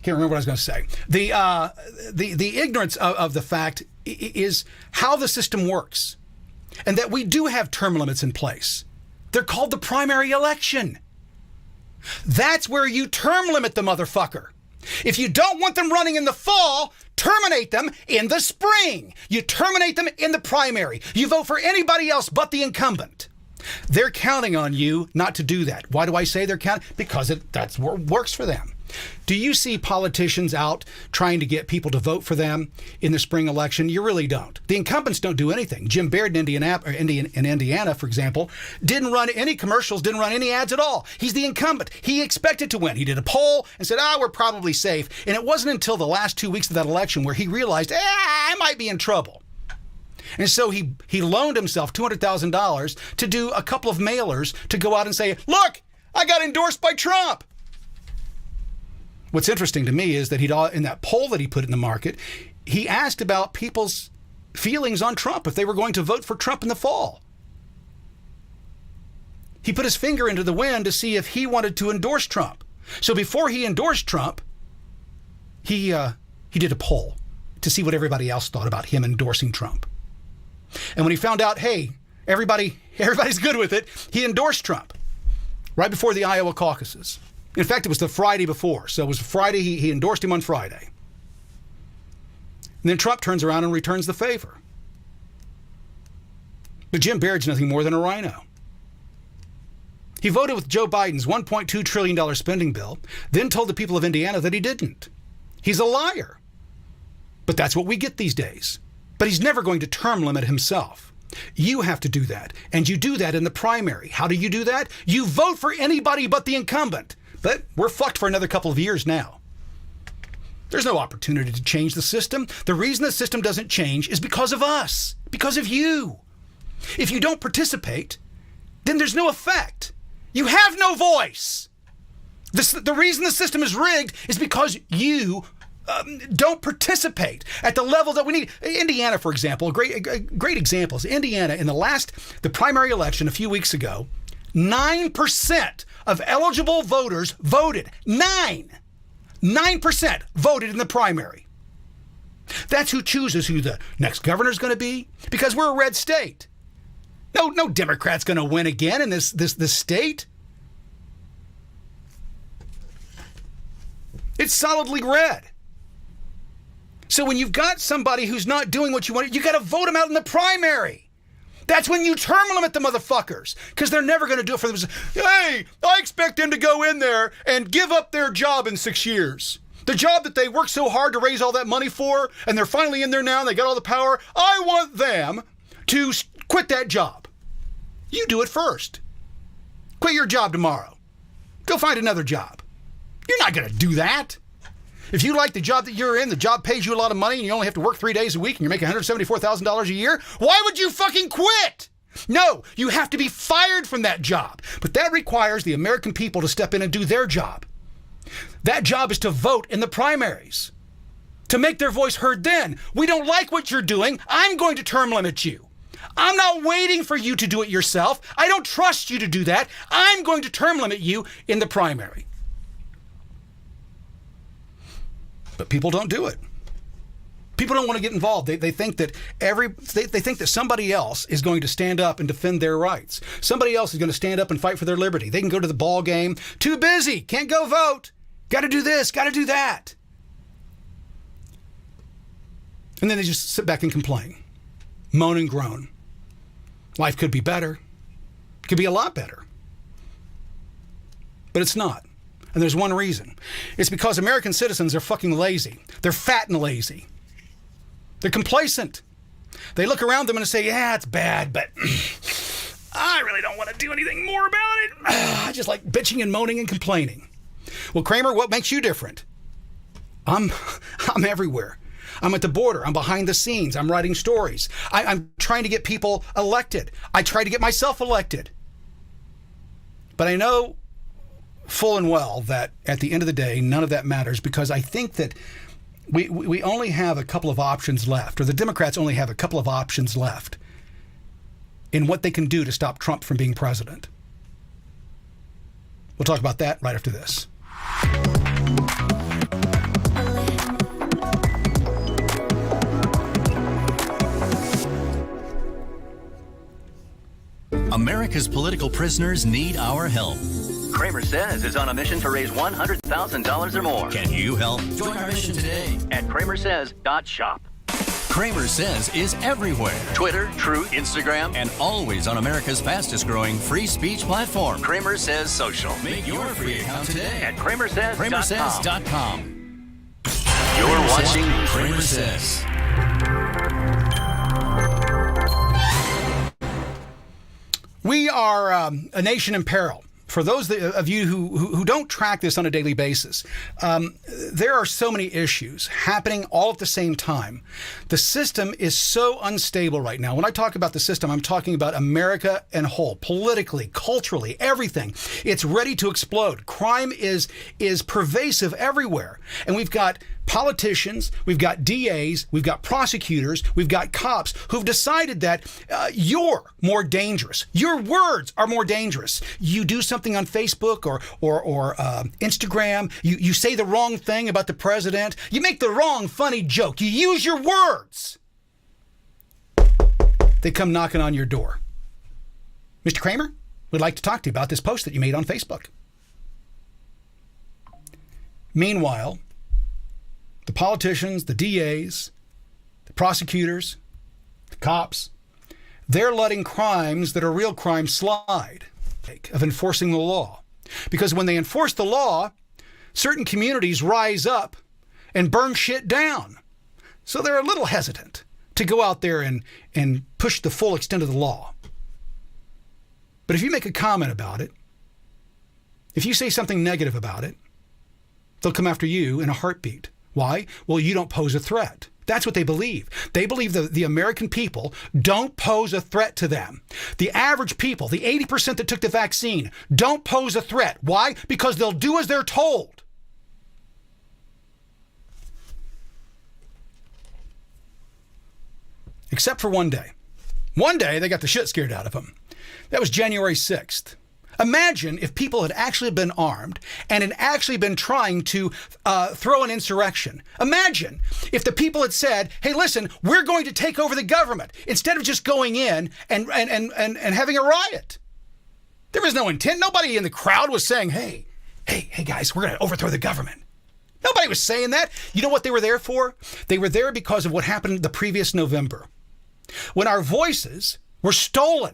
Can't remember what I was going to say. The ignorance of the fact is how the system works, and that we do have term limits in place. They're called the primary election. That's where you term limit the motherfucker. If you don't want them running in the fall, terminate them in the spring. You terminate them in the primary. You vote for anybody else but the incumbent. They're counting on you not to do that. Why do I say they're counting? Because that's what works for them. Do you see politicians out trying to get people to vote for them in the spring election? You really don't. The incumbents don't do anything. Jim Baird in Indiana, for example, didn't run any commercials, didn't run any ads at all. He's the incumbent. He expected to win. He did a poll and said, we're probably safe. And it wasn't until the last 2 weeks of that election where he realized, I might be in trouble. And so he loaned himself $200,000 to do a couple of mailers to go out and say, look, I got endorsed by Trump. What's interesting to me is that in that poll that he put in the market, he asked about people's feelings on Trump, if they were going to vote for Trump in the fall. He put his finger into the wind to see if he wanted to endorse Trump. So before he endorsed Trump, he did a poll to see what everybody else thought about him endorsing Trump. And when he found out, hey, everybody's good with it, he endorsed Trump right before the Iowa caucuses. In fact, it was the Friday before. So it was Friday, he endorsed him on Friday. And then Trump turns around and returns the favor. But Jim Baird's nothing more than a rhino. He voted with Joe Biden's $1.2 trillion spending bill, then told the people of Indiana that he didn't. He's a liar. But that's what we get these days. But he's never going to term limit himself. You have to do that. And you do that in the primary. How do you do that? You vote for anybody but the incumbent. But we're fucked for another couple of years now. There's no opportunity to change the system. The reason the system doesn't change is because of us, because of you. If you don't participate, then there's no effect. You have no voice. The reason the system is rigged is because you don't participate at the level that we need. Indiana, for example, a great example is Indiana in the primary election a few weeks ago, 9% of eligible voters voted. 9% voted in the primary. That's who chooses who the next governor is going to be, because we're a red state. No Democrat's going to win again in this state. It's solidly red. So when you've got somebody who's not doing what you want, you got to vote them out in the primary. That's when you term limit the motherfuckers, because they're never going to do it for themselves. Hey, I expect them to go in there and give up their job in 6 years. The job that they worked so hard to raise all that money for, and they're finally in there now and they got all the power. I want them to quit that job. You do it first. Quit your job tomorrow. Go find another job. You're not going to do that. If you like the job that you're in, the job pays you a lot of money, and you only have to work 3 days a week, and you're making $174,000 a year, why would you fucking quit? No, you have to be fired from that job. But that requires the American people to step in and do their job. That job is to vote in the primaries, to make their voice heard then. We don't like what you're doing. I'm going to term limit you. I'm not waiting for you to do it yourself. I don't trust you to do that. I'm going to term limit you in the primary. But people don't do it. People don't want to get involved. They think that they think that somebody else is going to stand up and defend their rights. Somebody else is going to stand up and fight for their liberty. They can go to the ball game. Too busy. Can't go vote. Got to do this. Got to do that. And then they just sit back and complain. Moan and groan. Life could be better. It could be a lot better. But it's not. And there's one reason. It's because American citizens are fucking lazy. They're fat and lazy. They're complacent. They look around them and say, yeah, it's bad, but I really don't want to do anything more about it. I just like bitching and moaning and complaining. Well, Kramer, what makes you different? I'm everywhere. I'm at the border. I'm behind the scenes. I'm writing stories. I'm trying to get people elected. I try to get myself elected. But I know full and well that at the end of the day, none of that matters, because I think that we only have a couple of options left, or the Democrats only have a couple of options left in what they can do to stop Trump from being president. We'll talk about that right after this. America's political prisoners need our help. CramerSez is on a mission to raise $100,000 or more. Can you help? Join our mission today At CramerSez.shop. CramerSez is everywhere. Twitter, Truth, Instagram, And always on America's fastest growing free speech platform. CramerSez Social. Make your free account today At CramerSez.com. CramerSez.com. You're watching CramerSez. We are a nation in peril for those of you who don't track this on a daily basis, there are so many issues happening all at the same time. The system is so unstable right now. When I talk about the system, I'm talking about America in whole, politically, culturally, everything. It's ready to explode. Crime is pervasive everywhere. And we've got politicians, we've got DAs, we've got prosecutors, we've got cops who've decided that you're more dangerous. Your words are more dangerous. You do something on Facebook or Instagram, you say the wrong thing about the president, you make the wrong funny joke, you use your words. They come knocking on your door. Mr. Kramer, we'd like to talk to you about this post that you made on Facebook. Meanwhile, the politicians, the DAs, the prosecutors, the cops, they're letting crimes that are real crimes slide of enforcing the law. Because when they enforce the law, certain communities rise up and burn shit down. So they're a little hesitant to go out there and push the full extent of the law. But if you make a comment about it, if you say something negative about it, they'll come after you in a heartbeat. Why? Well, you don't pose a threat. That's what they believe. They believe that the American people don't pose a threat to them. The average people, the 80% that took the vaccine, don't pose a threat. Why? Because they'll do as they're told. Except for one day. One day, they got the shit scared out of them. That was January 6th. Imagine if people had actually been armed and had actually been trying to throw an insurrection. Imagine if the people had said, hey, listen, we're going to take over the government, instead of just going in and having a riot. There was no intent. Nobody in the crowd was saying, hey, guys, we're going to overthrow the government. Nobody was saying that. You know what they were there for? They were there because of what happened the previous November, when our voices were stolen.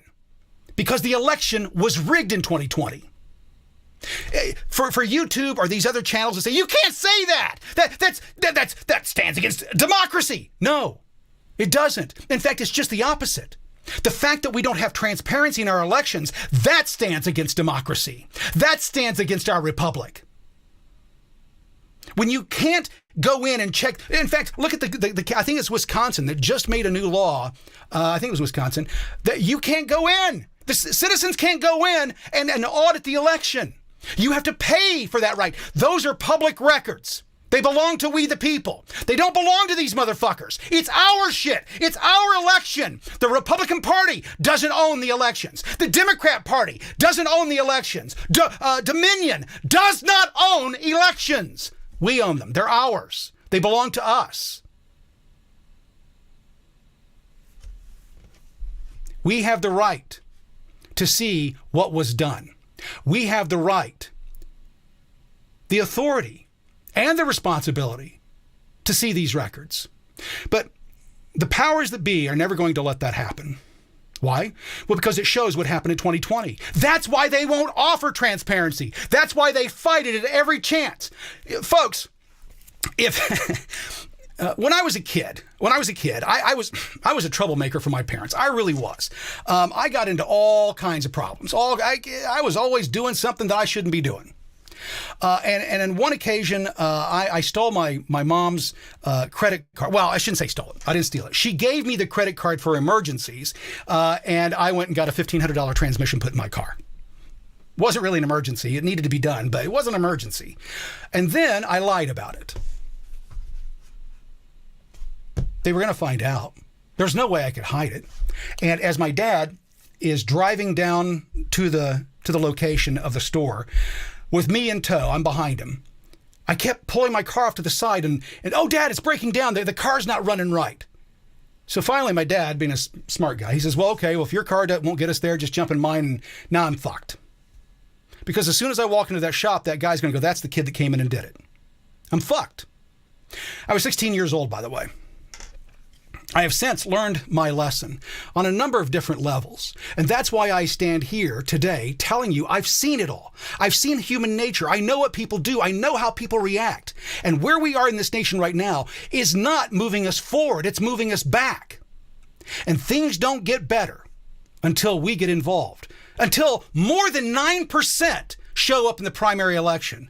Because the election was rigged in 2020. For YouTube or these other channels to say, you can't say that. That stands against democracy. No, it doesn't. In fact, it's just the opposite. The fact that we don't have transparency in our elections, that stands against democracy. That stands against our republic. When you can't go in and check. In fact, look at the I think it's Wisconsin that just made a new law. I think it was Wisconsin, that you can't go in. The citizens can't go in and audit the election. You have to pay for that right. Those are public records. They belong to we the people. They don't belong to these motherfuckers. It's our shit. It's our election. The Republican Party doesn't own the elections. The Democrat Party doesn't own the elections. Dominion does not own elections. We own them. They're ours. They belong to us. We have the right to see what was done. We have the right, the authority, and the responsibility to see these records. But the powers that be are never going to let that happen. Why? Well, because it shows what happened in 2020. That's why they won't offer transparency. That's why they fight it at every chance. Folks, if when I was a kid, I was a troublemaker for my parents. I really was. I got into all kinds of problems. I was always doing something that I shouldn't be doing. And on one occasion, I stole my mom's credit card. Well, I shouldn't say stole it. I didn't steal it. She gave me the credit card for emergencies, and I went and got a $1,500 transmission put in my car. Wasn't really an emergency. It needed to be done, but it was an emergency. And then I lied about it. They were going to find out. There's no way I could hide it. And as my dad is driving down to the location of the store with me in tow, I'm behind him, I kept pulling my car off to the side and oh, Dad, it's breaking down. The car's not running right. So finally, my dad, being a smart guy, he says, well, okay, if your car won't get us there, just jump in mine, and now I'm fucked. Because as soon as I walk into that shop, that guy's going to go, that's the kid that came in and did it. I'm fucked. I was 16 years old, by the way. I have since learned my lesson on a number of different levels. And that's why I stand here today telling you I've seen it all. I've seen human nature. I know what people do. I know how people react. And where we are in this nation right now is not moving us forward. It's moving us back. And things don't get better until we get involved. until more than 9% show up in the primary election.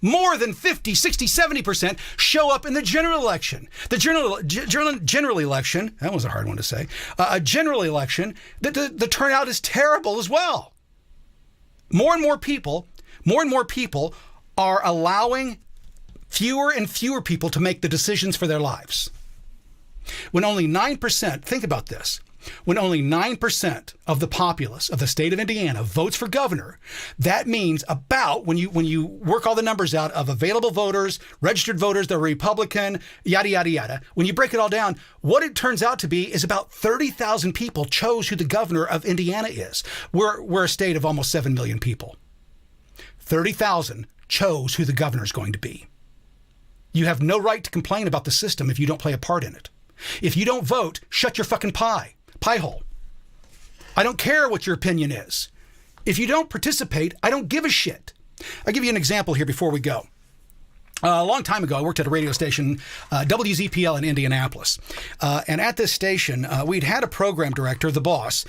More than 50, 60, 70% show up in the general election. The general election, that was a hard one to say, a general election, the turnout is terrible as well. More and more people are allowing fewer and fewer people to make the decisions for their lives. When only 9%, think about this, when only 9% of the populace of the state of Indiana votes for governor, that means about, when you work all the numbers out of available voters, registered voters, the Republican, yada, yada, yada, when you break it all down, what it turns out to be is about 30,000 people chose who the governor of Indiana is. We're a state of almost 7 million people. 30,000 chose who the governor is going to be. You have no right to complain about the system if you don't play a part in it. If you don't vote, shut your fucking pie hole. I don't care what your opinion is. If you don't participate, I don't give a shit. I'll give you an example here before we go. A long time ago, I worked at a radio station, WZPL in Indianapolis. And at this station, we'd had a program director, the boss,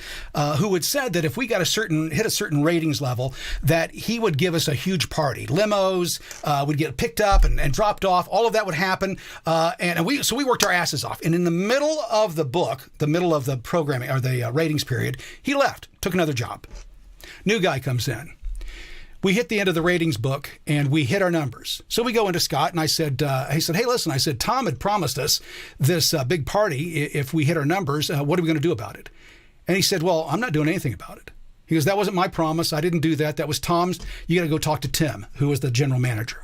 who had said that if we got hit a certain ratings level, that he would give us a huge party. Limos would get picked up and dropped off. All of that would happen. So we worked our asses off. And in the middle of the book, the middle of the programming or the ratings period, he left, took another job. New guy comes in. We hit the end of the ratings book and we hit our numbers. So we go into Scott and I said, hey, listen, I said, Tom had promised us this big party. If we hit our numbers, what are we going to do about it? And he said, well, I'm not doing anything about it. He goes, that wasn't my promise. I didn't do that. That was Tom's. You got to go talk to Tim, who was the general manager.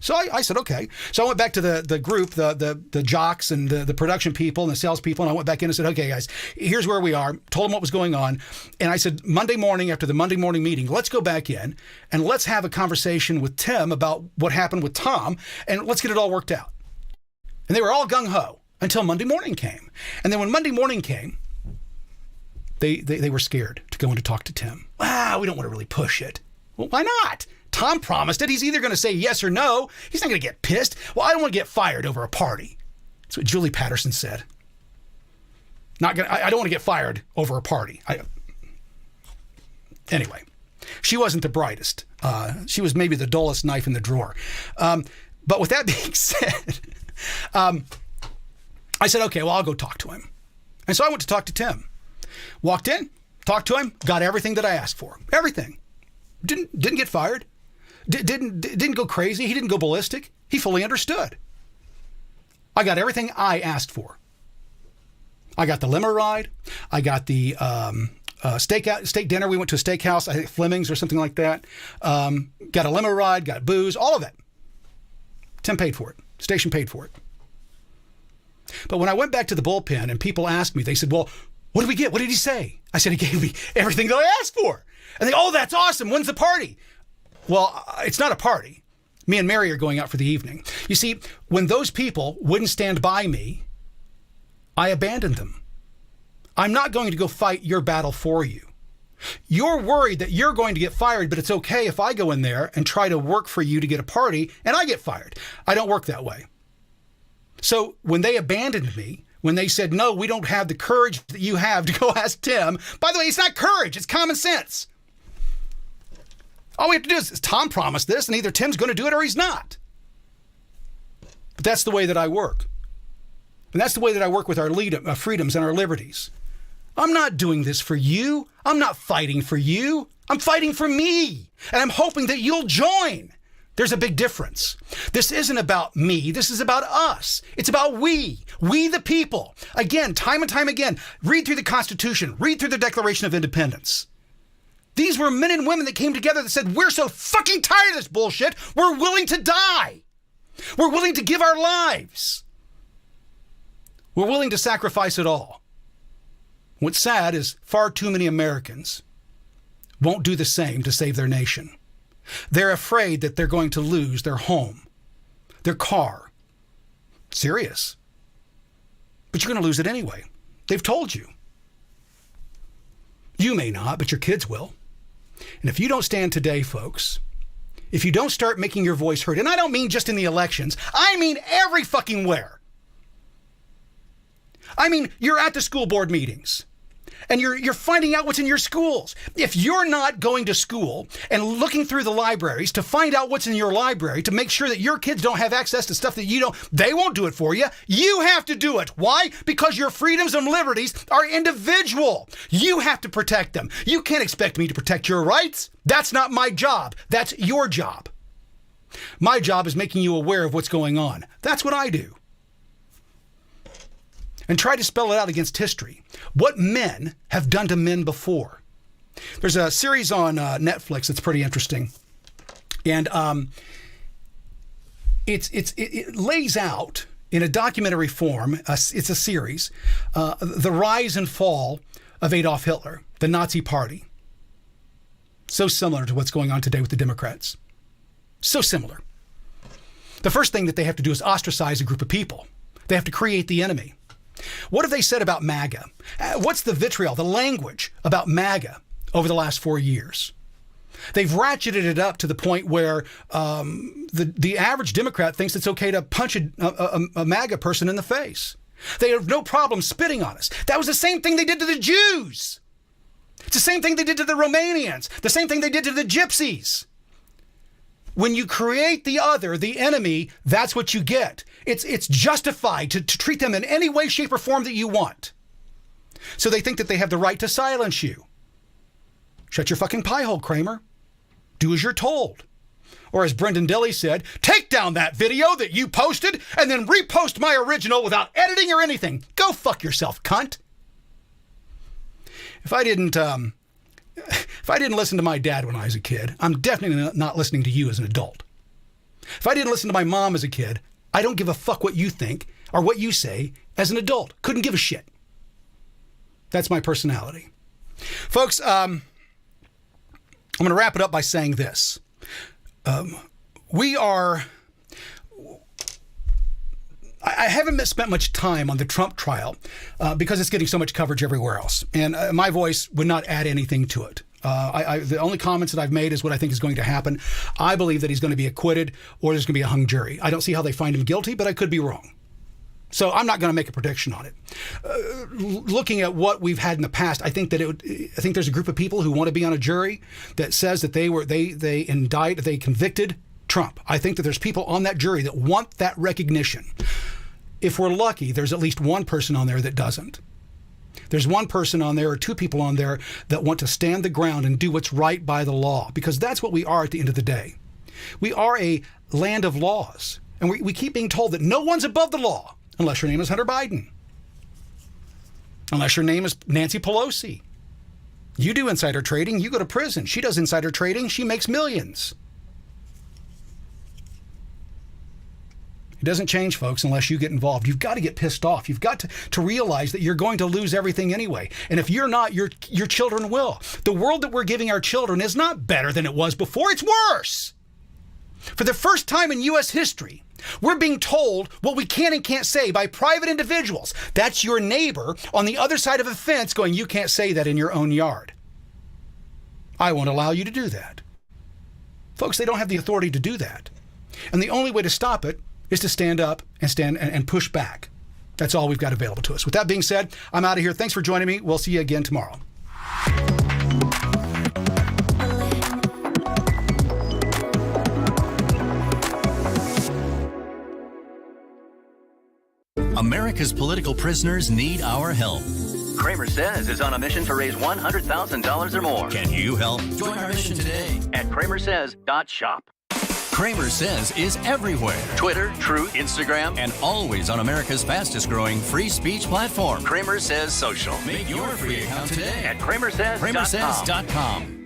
So I said, okay. So I went back to the group, the jocks and the production people and the salespeople, and I went back in and said, okay, guys, here's where we are. Told them what was going on. And I said, Monday morning, after the Monday morning meeting, let's go back in and let's have a conversation with Tim about what happened with Tom, and let's get it all worked out. And they were all gung-ho until Monday morning came. And then when Monday morning came, they were scared to go in to talk to Tim. We don't want to really push it. Well, why not? Tom promised it. He's either going to say yes or no. He's not going to get pissed. Well, I don't want to get fired over a party. That's what Julie Patterson said. I don't want to get fired over a party. Anyway, she wasn't the brightest. She was maybe the dullest knife in the drawer. But with that being said, I said, okay, well, I'll go talk to him. And so I went to talk to Tim. Walked in, talked to him, got everything that I asked for. Everything. Didn't get fired. Didn't go crazy. He didn't go ballistic. He fully understood. I got everything I asked for. I got the limo ride. I got the steak dinner. We went to a steakhouse, I think Fleming's or something like that. Got a limo ride, got booze, all of it. Tim paid for it. Station paid for it. But when I went back to the bullpen and people asked me, they said, well, what did we get? What did he say? I said, he gave me everything that I asked for. And they, oh, that's awesome. When's the party? Well, it's not a party. Me and Mary are going out for the evening. You see, when those people wouldn't stand by me, I abandoned them. I'm not going to go fight your battle for you. You're worried that you're going to get fired, but it's okay if I go in there and try to work for you to get a party and I get fired. I don't work that way. So when they abandoned me, when they said, no, we don't have the courage that you have to go ask Tim. By the way, it's not courage, it's common sense. All we have to do is Tom promised this, and either Tim's going to do it or he's not. But that's the way that I work. And that's the way that I work with our freedoms and our liberties. I'm not doing this for you. I'm not fighting for you. I'm fighting for me. And I'm hoping that you'll join. There's a big difference. This isn't about me. This is about us. It's about we the people. Again, time and time again, read through the Constitution, read through the Declaration of Independence. These were men and women that came together that said, we're so fucking tired of this bullshit, we're willing to die. We're willing to give our lives. We're willing to sacrifice it all. What's sad is far too many Americans won't do the same to save their nation. They're afraid that they're going to lose their home, their car. Serious. But you're going to lose it anyway. They've told you. You may not, but your kids will. And if you don't stand today, folks, if you don't start making your voice heard, and I don't mean just in the elections, I mean every fucking where. I mean, you're at the school board meetings. And you're finding out what's in your schools. If you're not going to school and looking through the libraries to find out what's in your library to make sure that your kids don't have access to stuff that you don't, they won't do it for you. You have to do it. Why? Because your freedoms and liberties are individual. You have to protect them. You can't expect me to protect your rights. That's not my job. That's your job. My job is making you aware of what's going on. That's what I do. And try to spell it out against history. What men have done to men before. There's a series on Netflix that's pretty interesting. And it lays out in a documentary form, it's a series, the rise and fall of Adolf Hitler, the Nazi Party. So similar to what's going on today with the Democrats. So similar. The first thing that they have to do is ostracize a group of people. They have to create the enemy. What have they said about MAGA? What's the vitriol, the language about MAGA over the last 4 years? They've ratcheted it up to the point where the average Democrat thinks it's okay to punch a MAGA person in the face. They have no problem spitting on us. That was the same thing they did to the Jews. It's the same thing they did to the Romanians. The same thing they did to the Gypsies. When you create the other, the enemy, that's what you get. It's justified to treat them in any way, shape, or form that you want. So they think that they have the right to silence you. Shut your fucking pie hole, Kramer. Do as you're told. Or as Brendan Dilley said, take down that video that you posted and then repost my original without editing or anything. Go fuck yourself, cunt. If I didn't listen to my dad when I was a kid, I'm definitely not listening to you as an adult. If I didn't listen to my mom as a kid, I don't give a fuck what you think or what you say as an adult. Couldn't give a shit. That's my personality. Folks, I'm going to wrap it up by saying this. I haven't spent much time on the Trump trial because it's getting so much coverage everywhere else. And my voice would not add anything to it. The only comments that I've made is what I think is going to happen. I believe that he's going to be acquitted or there's going to be a hung jury. I don't see how they find him guilty, but I could be wrong. So I'm not going to make a prediction on it. Looking at what we've had in the past, I think there's a group of people who want to be on a jury that says that they convicted Trump. I think that there's people on that jury that want that recognition. If we're lucky, there's at least one person on there that doesn't. There's one person on there or two people on there that want to stand the ground and do what's right by the law, because that's what we are at the end of the day. We are a land of laws, and we keep being told that no one's above the law unless your name is Hunter Biden, unless your name is Nancy Pelosi. You do insider trading, you go to prison. She does insider trading, she makes millions. It doesn't change, folks, unless you get involved. You've got to get pissed off. You've got to realize that you're going to lose everything anyway. And if you're not, your children will. The world that we're giving our children is not better than it was before. It's worse. For the first time in U.S. history, we're being told what we can and can't say by private individuals. That's your neighbor on the other side of a fence going, you can't say that in your own yard. I won't allow you to do that. Folks, they don't have the authority to do that. And the only way to stop it is to stand up and push back. That's all we've got available to us. With that being said, I'm out of here. Thanks for joining me. We'll see you again tomorrow. America's political prisoners need our help. CramerSez is on a mission to raise $100,000 or more. Can you help? Join our mission today At CramerSez.shop. CramerSez is everywhere. Twitter, Truth, Instagram, And always on America's fastest growing free speech platform. CramerSez Social. Make your free account today At CramerSez.com. CramerSez.com.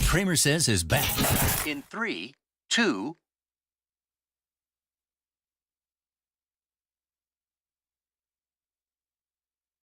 Kramer Says is back. In 3, 2,